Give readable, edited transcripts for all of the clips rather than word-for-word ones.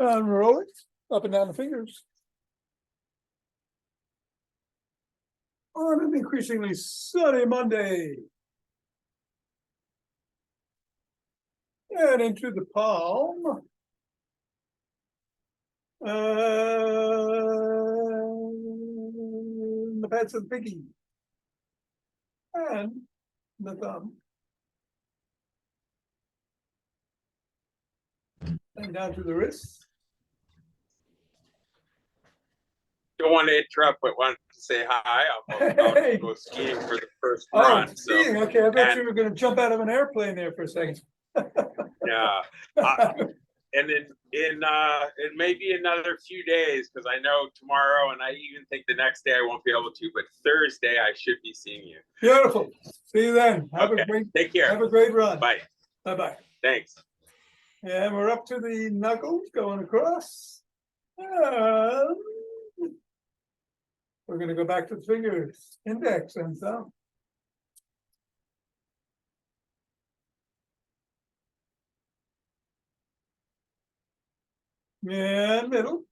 And roll it up and down the fingers. On an increasingly sunny Monday. And into the palm. The pads of the pinky. And the thumb. And down to the wrist. Don't want to interrupt, but wanted to say hi. I'm about to go skiing for the first run. Skiing. So, Okay, I bet you were going to jump out of an airplane there for a second. yeah. And then it may be another few days because I know tomorrow and I even think the next day I won't be able to, but Thursday I should be seeing you. Beautiful. See you then. Take care. Have a great run. Bye. Bye-bye. Thanks. And we're up to the knuckles going across. And we're going to go back to the fingers, index and thumb. And middle.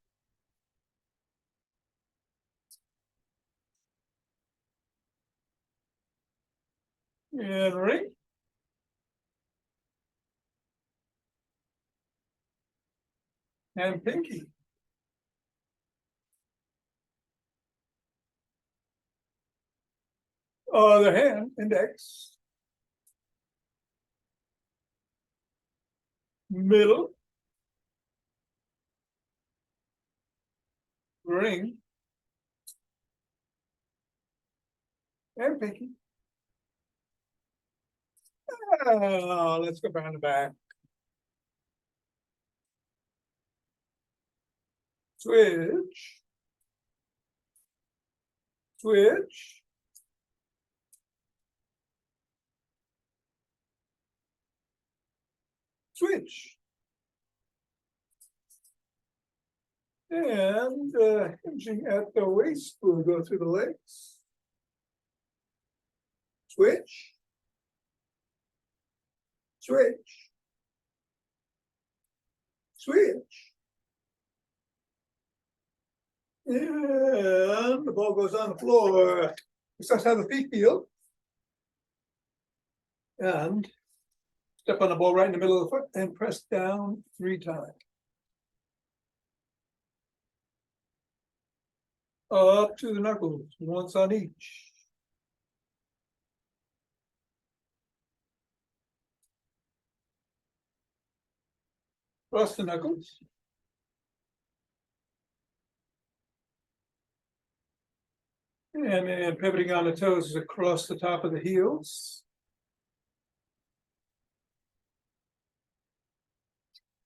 And ring. And pinky. Other hand, index. Middle. Ring. And pinky. Let's go behind the back. Switch. Switch. Switch. And hinging at the waist, we'll go through the legs. Switch. Switch. Switch. And the ball goes on the floor. This is how the feet feel. And step on the ball right in the middle of the foot and press down 3 times. Up to the knuckles, once on each. Cross the knuckles. And then pivoting on the toes across the top of the heels.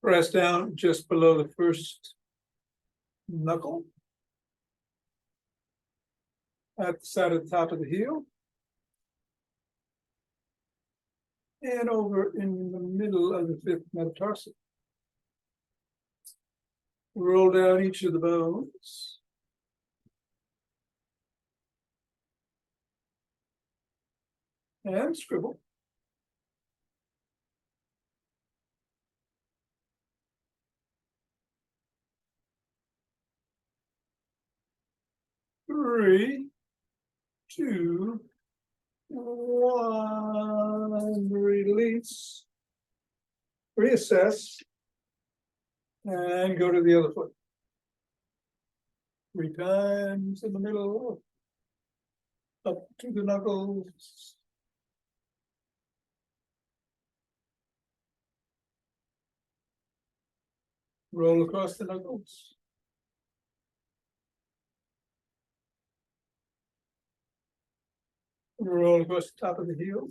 Press down just below the first knuckle. At the side of the top of the heel. And over in the middle of the 5th metatarsal. Roll down each of the bones. And scribble. Three, 2, 1, release, reassess, and go to the other foot. 3 times in the middle, up to the knuckles. Roll across the knuckles. Roll across the top of the heel.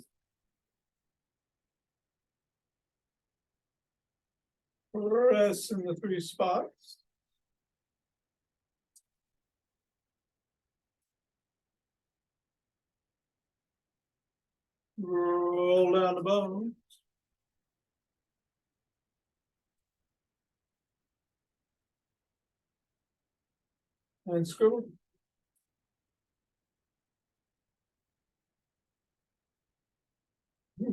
Press in the 3 spots. Roll down the bones. And scribble. I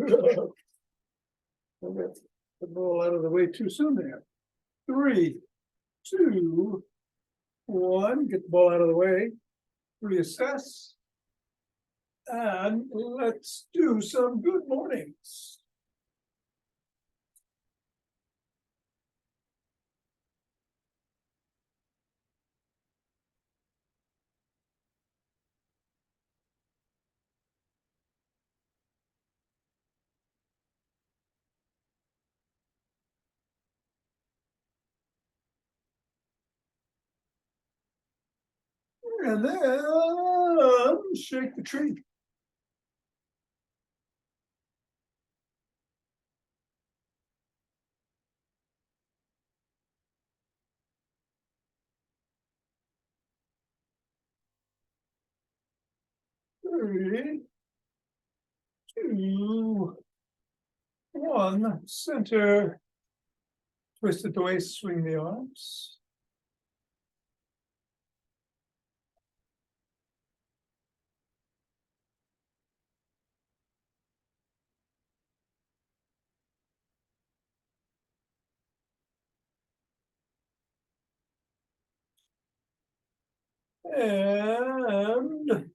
got the ball out of the way too soon there. 3, 2, 1, get the ball out of the way, reassess. And let's do some good mornings. And then shake the tree. Three, 2, 1, center. Twist at the waist, swing the arms. And let's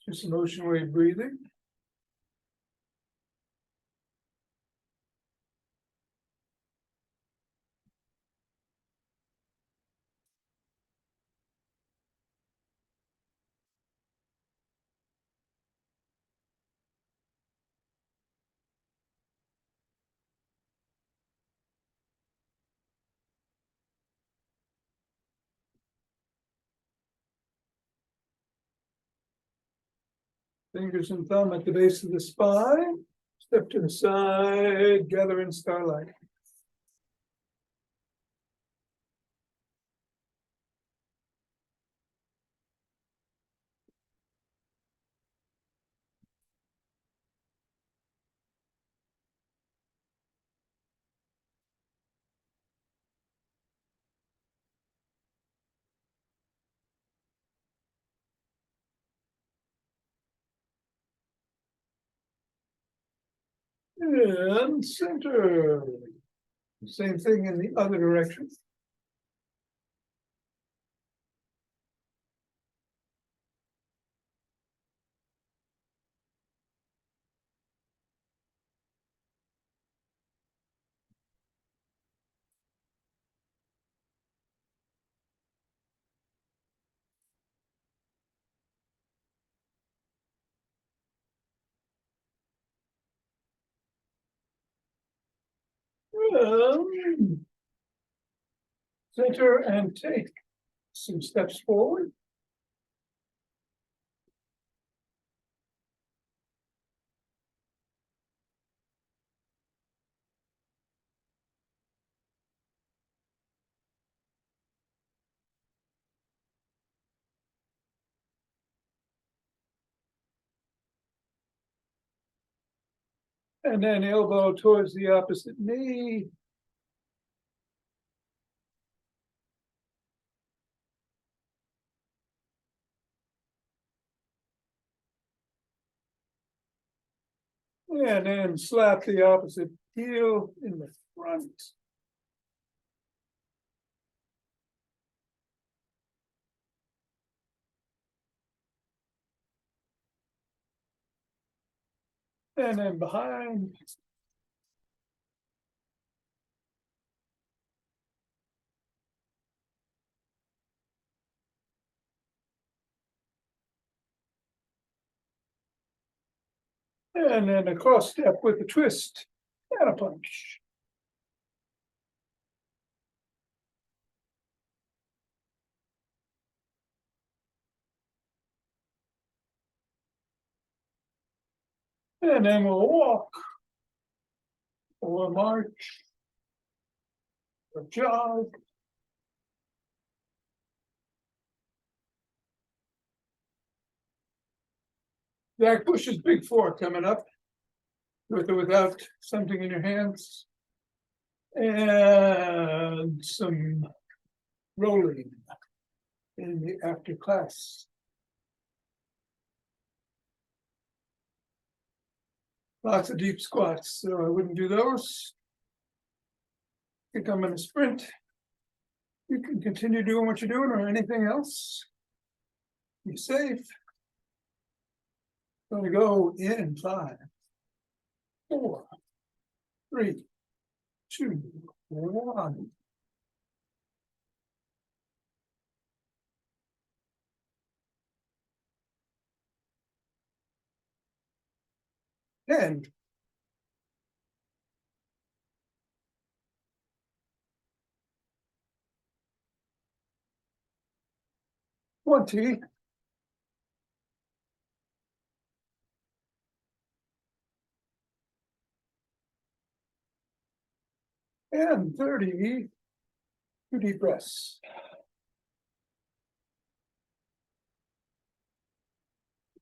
do some ocean wave breathing. Fingers and thumb at the base of the spine. Step to the side, gather in starlight. And center. Same thing in the other direction. Center and take some steps forward. And then elbow towards the opposite knee. And then slap the opposite heel in the front. And then behind. And then a cross step with a twist and a punch. And then we'll walk or march or jog. Back pushes big four coming up with or without something in your hands. And some rolling in the after class. Lots of deep squats, so I wouldn't do those. I think I'm gonna sprint You can continue doing what you're doing or anything else. Be safe. Gonna go in 5, 4, 3, 2, 1. And 20. And 30. 2 deep breaths.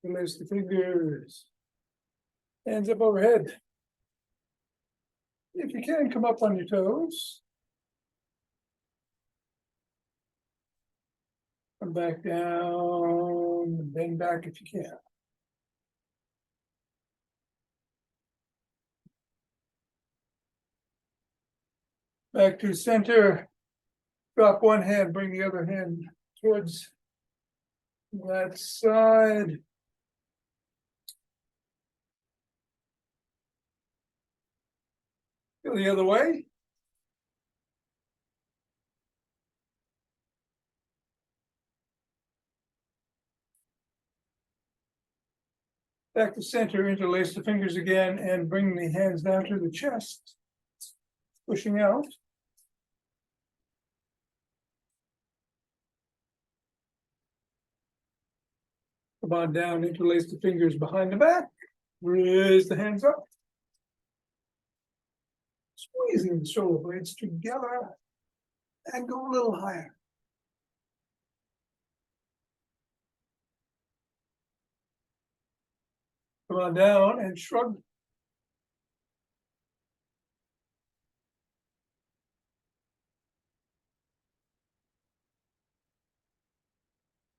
Release the fingers. Hands up overhead. If you can, come up on your toes. Come back down, bend back if you can. Back to center. Drop one hand, bring the other hand towards that side. Go the other way. Back to center, interlace the fingers again and bring the hands down to the chest. Pushing out. Come on down, interlace the fingers behind the back. Raise the hands up. Squeezing the shoulder blades together and go a little higher. Come on down and shrug.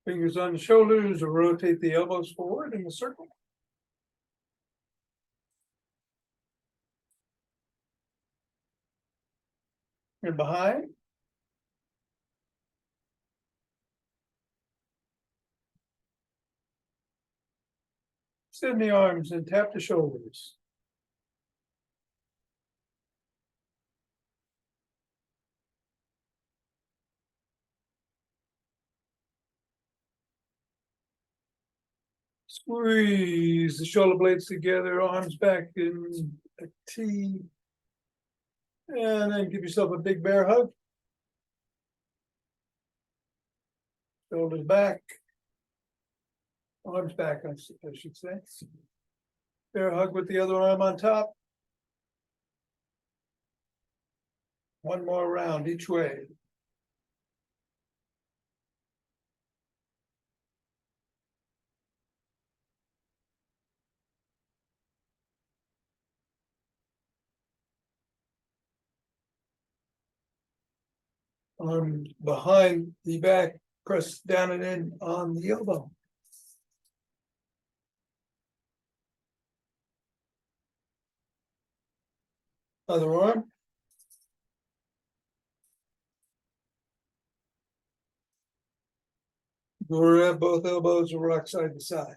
Fingers on the shoulders, rotate the elbows forward in a circle. And behind. Extend the arms and tap the shoulders. Squeeze the shoulder blades together, arms back in a T. And then give yourself a big bear hug. Shoulders back. Arms back, I should say. Bear hug with the other arm on top. One more round each way. Arm behind the back, press down and in on the elbow. Other arm. Grab both elbows and rock side to side.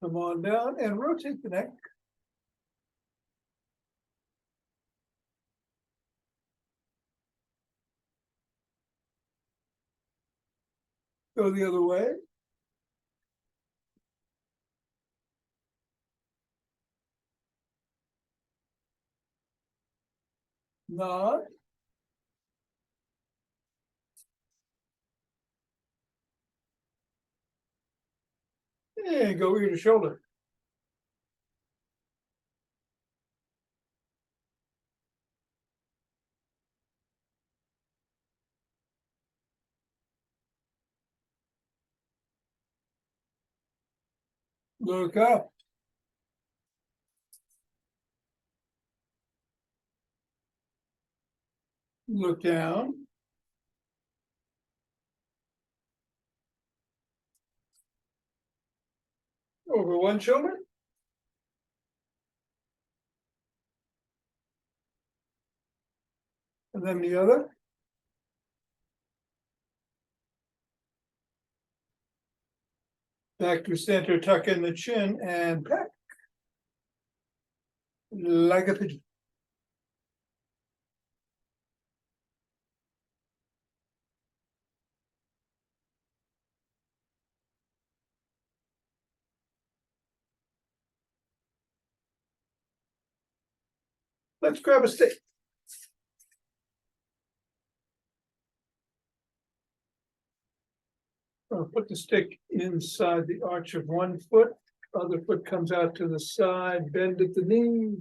Come on down and rotate the neck. Go the other way. Nod. And go ear to shoulder. Look up. Look down. over one shoulder. And then the other. Back to center, tuck in the chin and peck. Like a pigeon. Let's grab a stick. Put the stick inside the arch of one foot. Other foot comes out to the side, bend at the knee.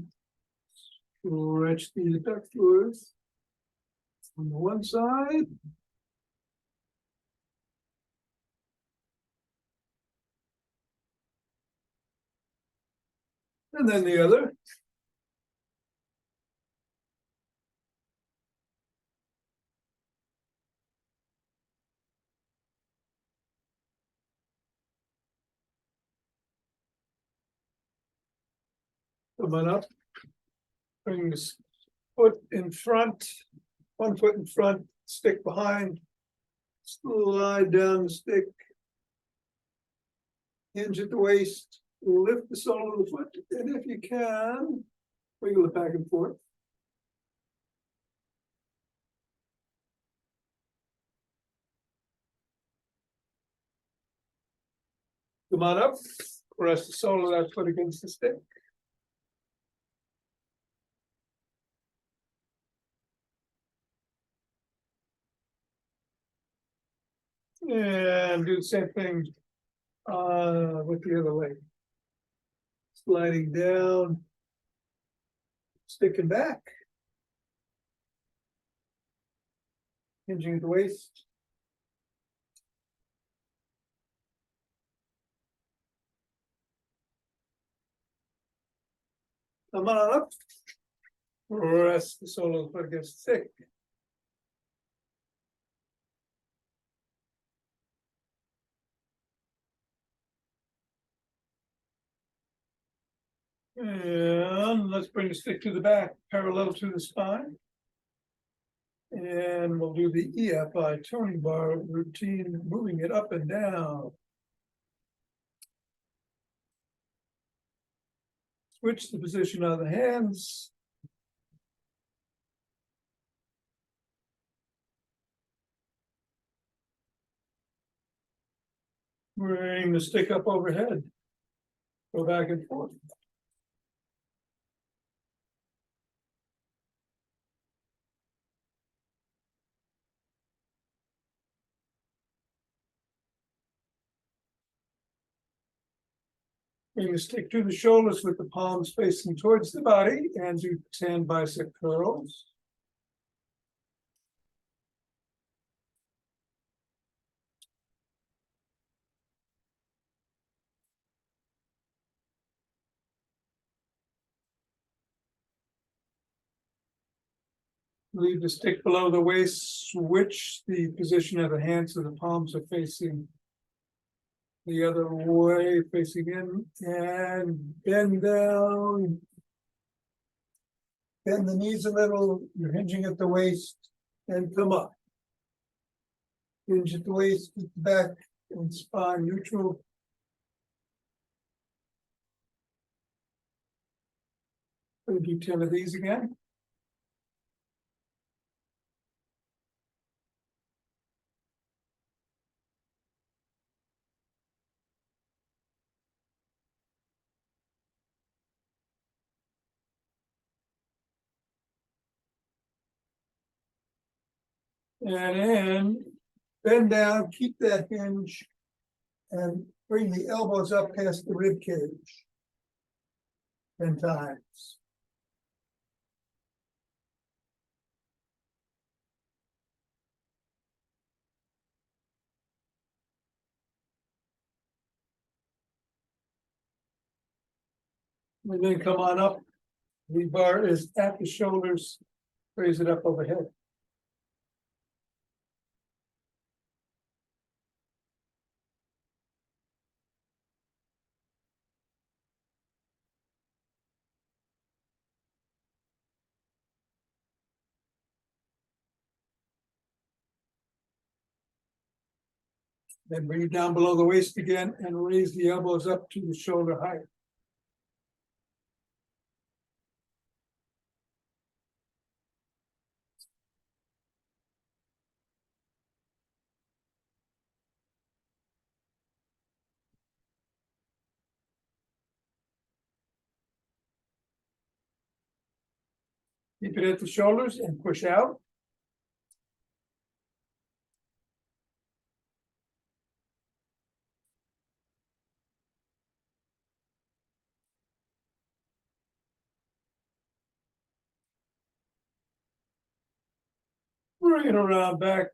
Stretch the adductors on the one side. And then the other. Come on up. Bring this foot in front, one foot in front, stick behind. Slide down the stick. Hinge at the waist, lift the sole of the foot, and if you can, wiggle it back and forth. Come on up, press the sole of that foot against the stick. And do the same thing with the other leg. Sliding down, sticking back. Hinging at the waist. Come on up. Press the sole of the foot against the stick. And let's bring the stick to the back, parallel to the spine. And we'll do the EFI toning bar routine, moving it up and down. Switch the position of the hands. Bring the stick up overhead. Go back and forth. Bring the stick to the shoulders with the palms facing towards the body and do 10 bicep curls. Leave the stick below the waist, switch the position of the hands so the palms are facing the other way, facing in, and bend down. Bend the knees a little, you're hinging at the waist, and come up. Hinge at the waist, keep the back and spine neutral. We'll do 10 of these again. And then bend down, keep that hinge, and bring the elbows up past the rib cage 10 times. And then come on up. The bar is at the shoulders, raise it up overhead. Then bring it down below the waist again and raise the elbows up to the shoulder height. Keep it at the shoulders and push out. Bring it around back,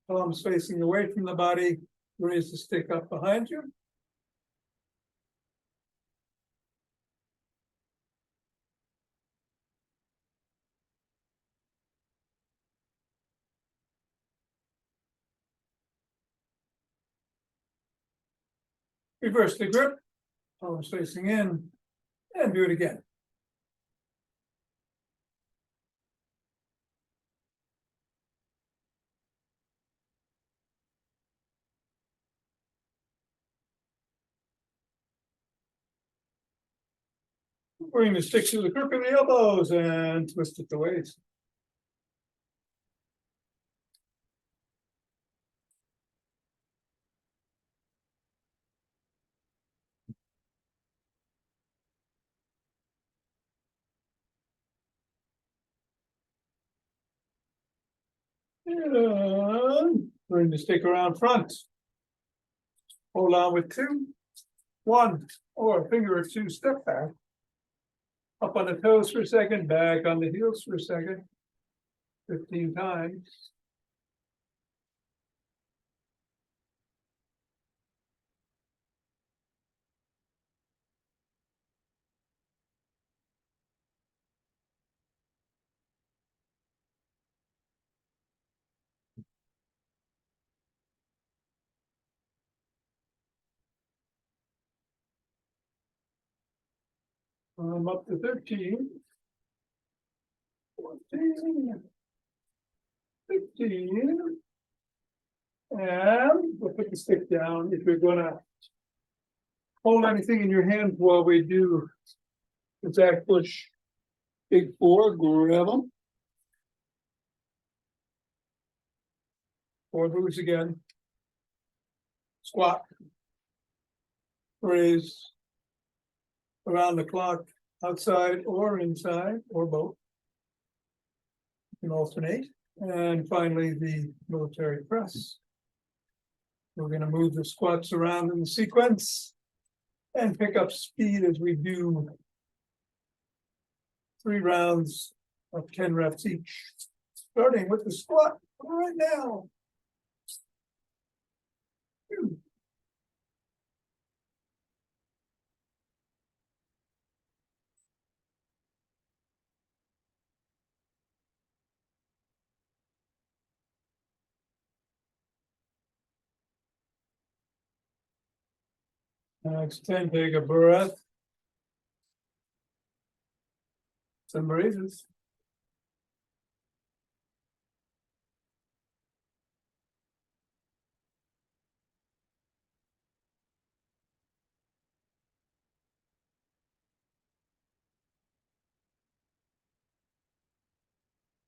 palms facing away from the body. Raise the stick up behind you. Reverse the grip, palms facing in, and do it again. Bring the stick to the crook of the elbows and twist at the waist. And bring the stick around front. Hold on with two, one, or a finger or two, step back. Up on the toes for a second, back on the heels for a second. 15 times. I'm up to 13. 14. 15. And we'll put the stick down. If you're gonna hold anything in your hand while we do the back push, big four, grab them. Four moves again. Squat. Raise. Around the clock, outside or inside, or both. You can alternate. And finally, the military press. We're going to move the squats around in the sequence and pick up speed as we do 3 rounds of 10 reps each. Starting with the squat right now. 2. Next 10, take a breath. Some raises.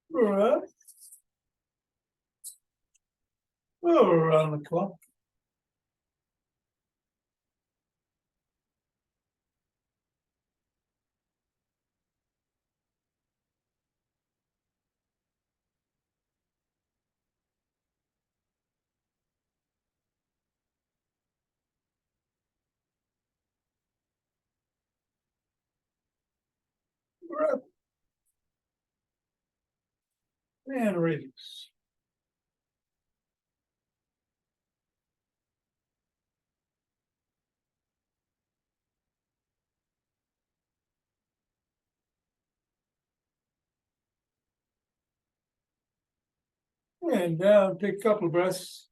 Breath. Around the clock. Breath. And raise. And down, take a couple breaths.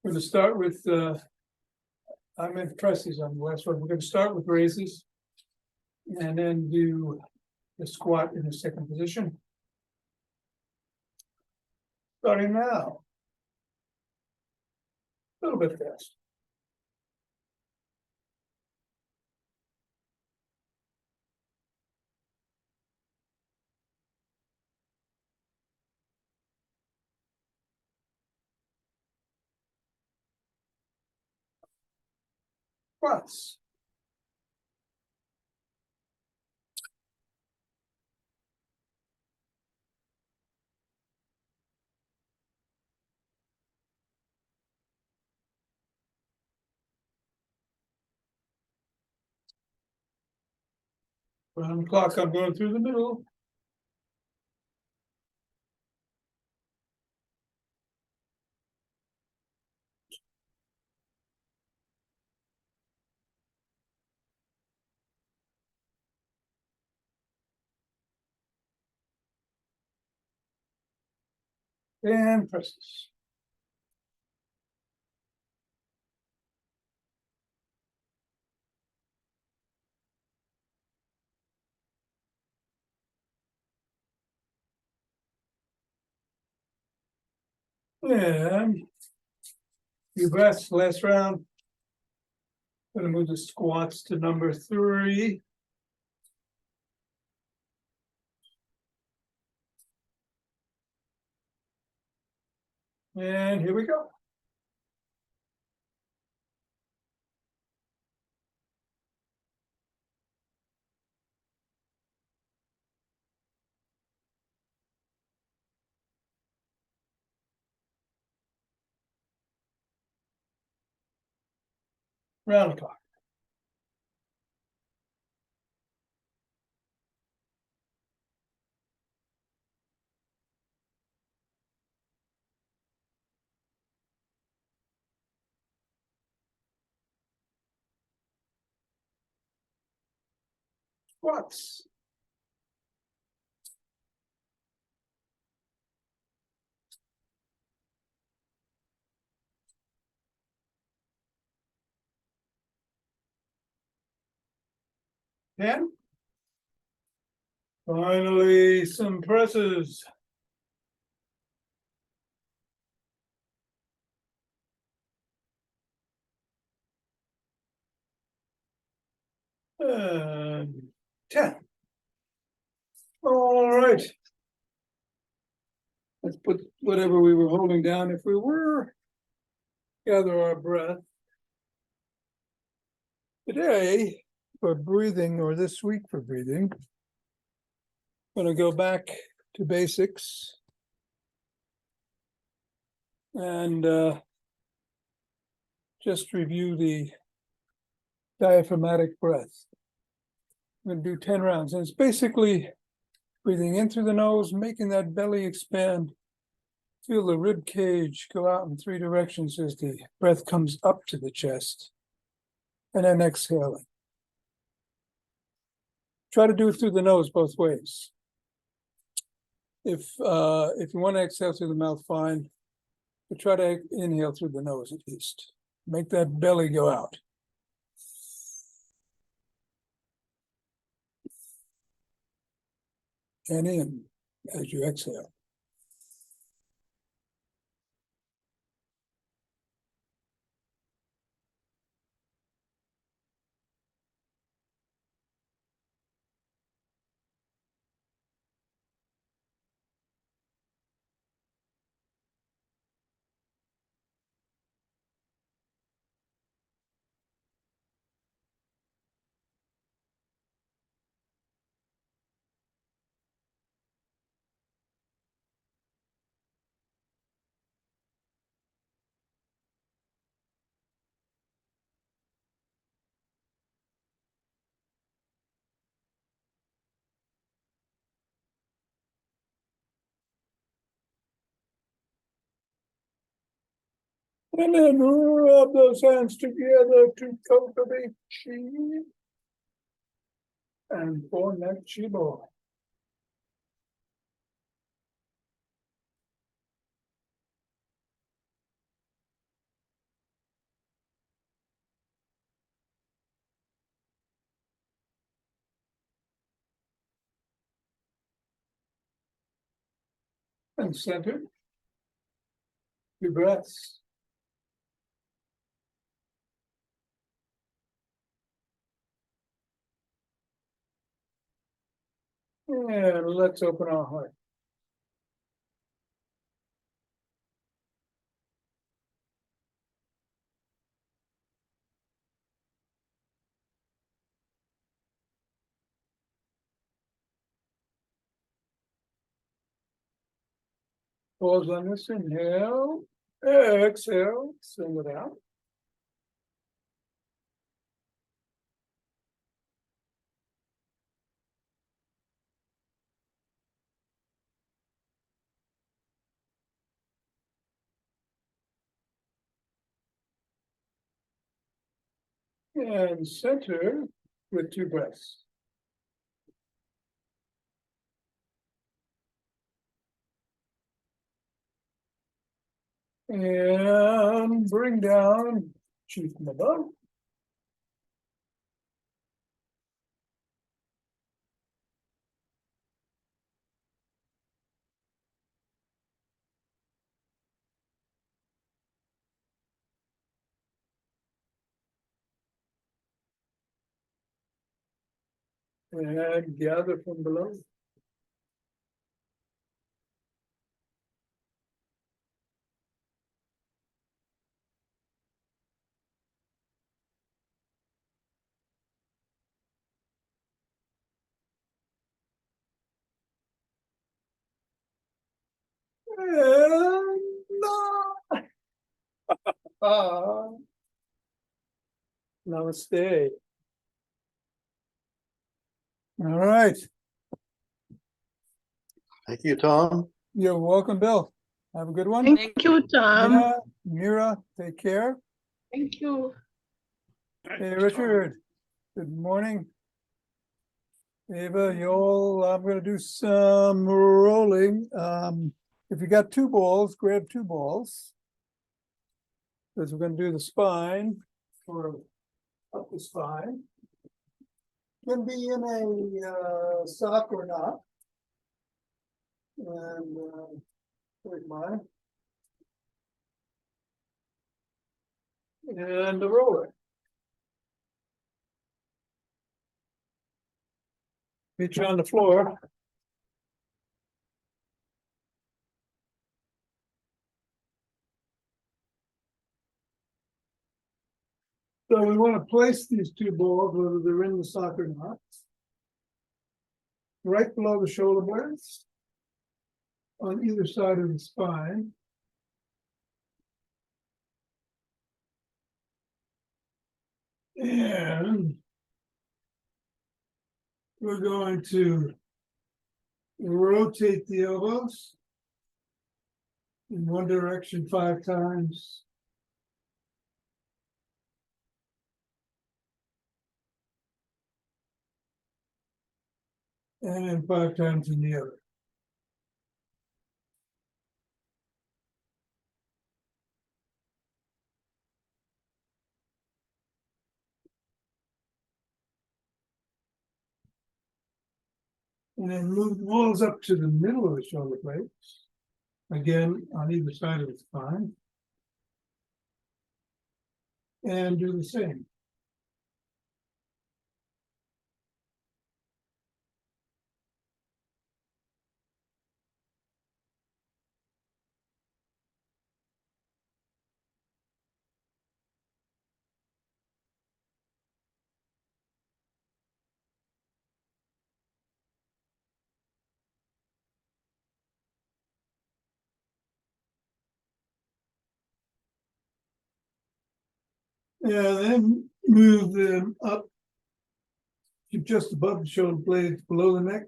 We're going to start with, I meant presses on the last one. We're going to start with raises and then do the squat in the second position. Starting now. A little bit fast. Squats. Round the clock, I'm going through the middle. And presses. And few breaths, last round. Gonna move the squats to number 3. And here we go. Round the clock. Squats. And finally, some presses. And 10. All right. Let's put whatever we were holding down. If we were, gather our breath. Today, for breathing, or this week for breathing, I'm going to go back to basics. And just review the diaphragmatic breath. I'm going to do 10 rounds. And it's basically breathing in through the nose, making that belly expand. Feel the rib cage go out in 3 directions as the breath comes up to the chest. And then exhaling. Try to do it through the nose both ways. If you want to exhale through the mouth, fine. But try to inhale through the nose at least. Make that belly go out. And in as you exhale. And then rub those hands together to cultivate chi and form that chi ball. And center. 2 breaths. And let's open our heart. Pause on this, inhale, exhale, send it out. And center with 2 breaths. And bring down chief from above. And gather from below. And ah, namaste. All right. Thank you, Tom. You're welcome, Bill. Have a good one. Thank you, Tom. Yeah, Mira, take care. Thank you. Hey, Richard, good morning. Ava, Yoel, I'm gonna do some rolling. If you got 2 balls, grab 2 balls. Because we're gonna do the spine, or up the spine. Can be in a sock or not. And here's mine. And the roller. Meet you on the floor. So we want to place these 2 balls, whether they're in the sock or not. Right below the shoulder blades. On either side of the spine. And we're going to rotate the elbows in one direction 5 times. And then 5 times in the other. And then move the balls up to the middle of the shoulder blades. Again, on either side of the spine. And do the same. And then move them up to just above the shoulder blades, below the neck.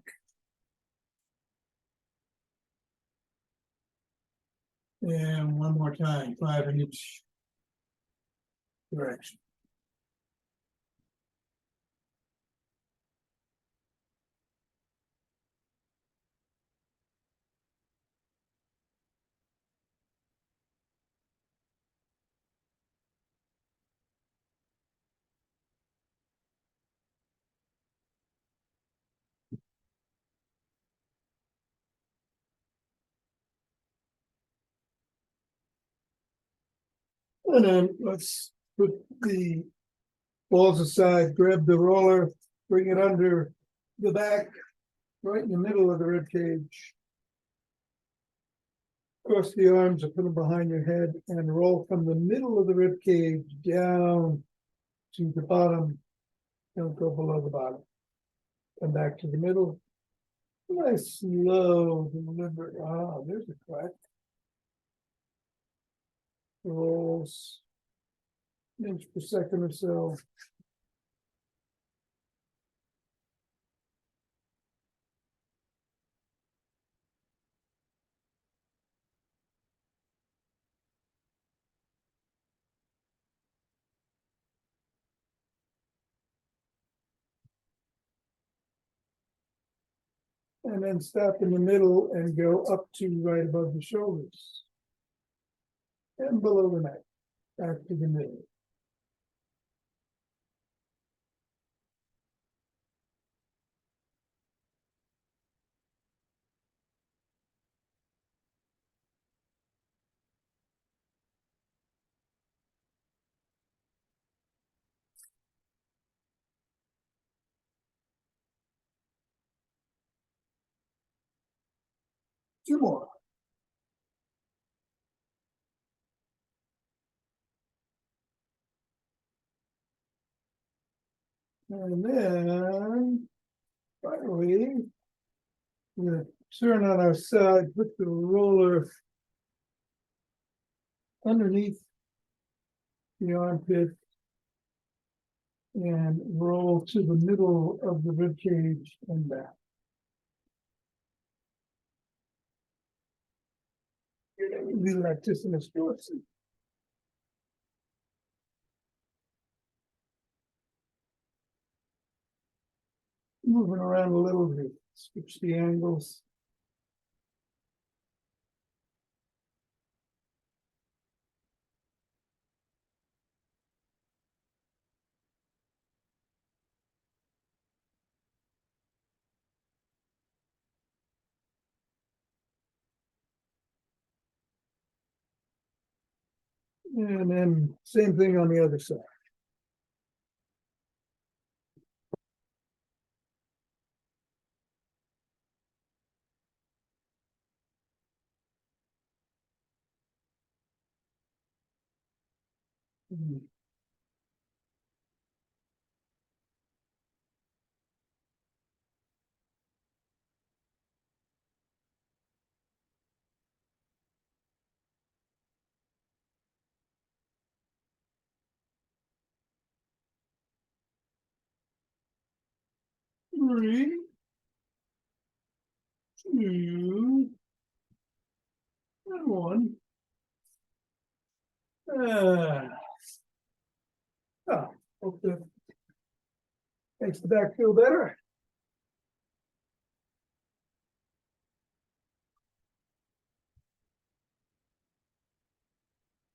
And one more time, 5 in each direction. And then let's put the balls aside, grab the roller, bring it under the back, right in the middle of the rib cage. Cross the arms and put them behind your head and roll from the middle of the rib cage down to the bottom. Don't go below the bottom. Come back to the middle. Nice, slow, deliberate. Ah, there's a crack. Rolls. Inch per second or so. And then stop in the middle and go up to right above the shoulders. And below the neck, back to the middle. Two more. And then, finally, we're gonna turn on our side, put the roller underneath the armpit and roll to the middle of the rib cage and back. We like this in a dorsal. Moving around a little bit, switch the angles. And then same thing on the other side. Three, two, and one. Hope that makes the back feel better.